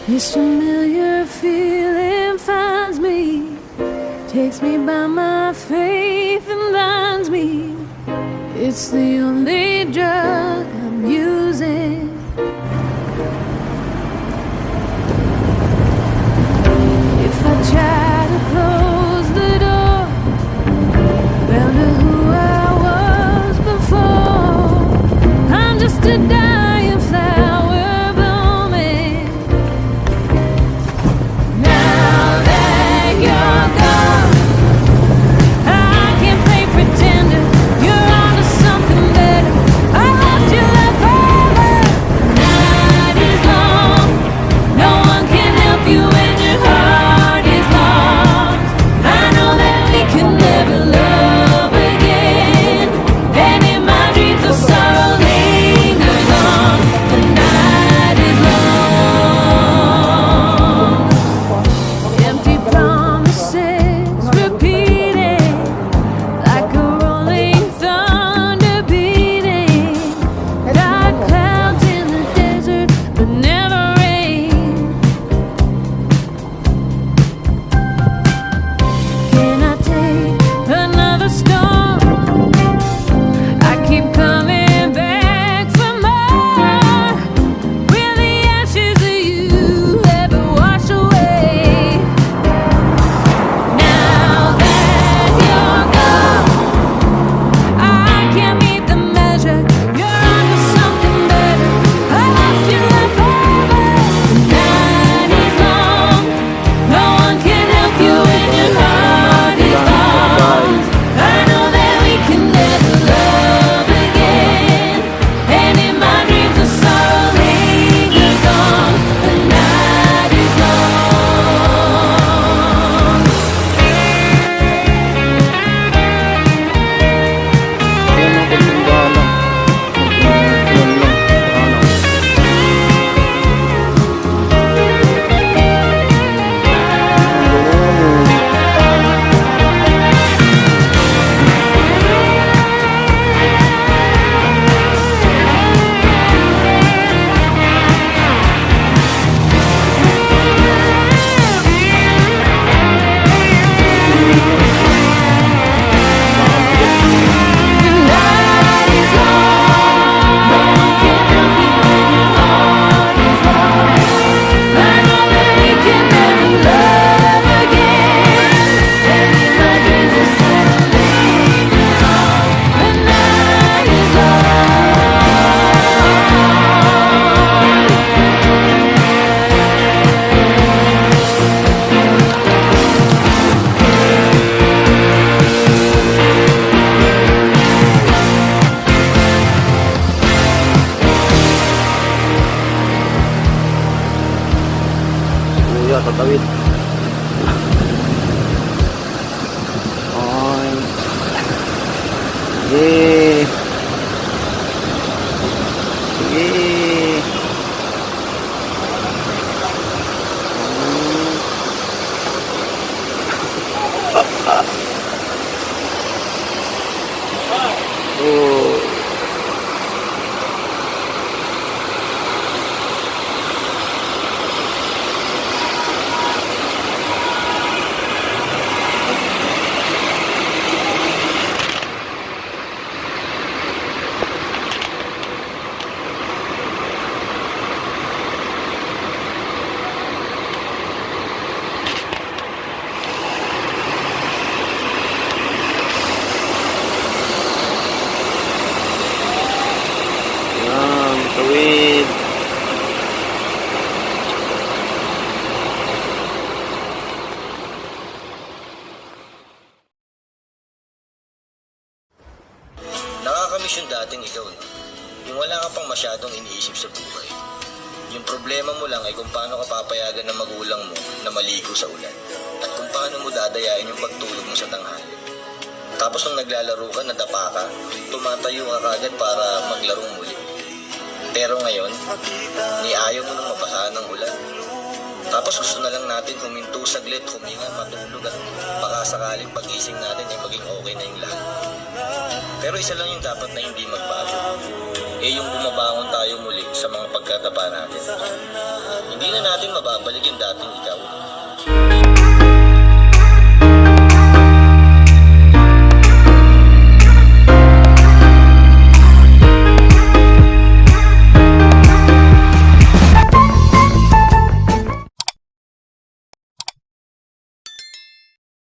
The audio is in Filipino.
This familiar feeling finds me, takes me by my faith and binds me. It's the only drug I'm using. If I try to close the door, down to who I was before, I'm just a dying flower blooming. Now that you're gone, I can't play pretender. You're onto something better. I left you left forever. The night is long, no one can help you when your heart is lost. I know that we can never love again, and in my dreams the sorrow lingers on. The night is long. Empty promises repeating, like a rolling thunder beating. Dark clouds in the desert, but never rain. Can I take another storm? I keep coming back for more. Will the ashes of you ever wash away? Now that you're gone, I can't meet the measure. You're onto something better. I left you left forever. The night is long, no one can help you when your heart is lost. I know that we can never love again, and in my dreams the sorrow lingers on. The night is long. The night is long, no one can help you when your heart is lost. I know that we can never love again, and in my dreams the sorrow lingers on. The night is Kuya, tatawid. Ay. Sige. Sige. Oh. Yan, tawid. Nakakamiss yung dating ikaw, no? Yung wala ka pang masyadong iniisip sa buhay. Yung problema mo lang ay kung paano ka papayagan ng magulang mo na maligo sa ulan. At kung paano mo dadayain yung pagtulog mo sa tanghali. Tapos nung naglalaro ka, nadapa ka, tumatayo ka kagad para maglarong muli. Pero ngayon, ayaw mo nang mabasahan ng ulan. Tapos gusto na lang natin huminto saglit, huminga, matulog at baka sakaling pagising natin ay maging okay na yung lahat. Pero isa lang yung dapat na hindi magbago. Yung bumabangon tayo muli sa mga pagkatapa natin. Hindi na natin mababalik yung dating ikaw.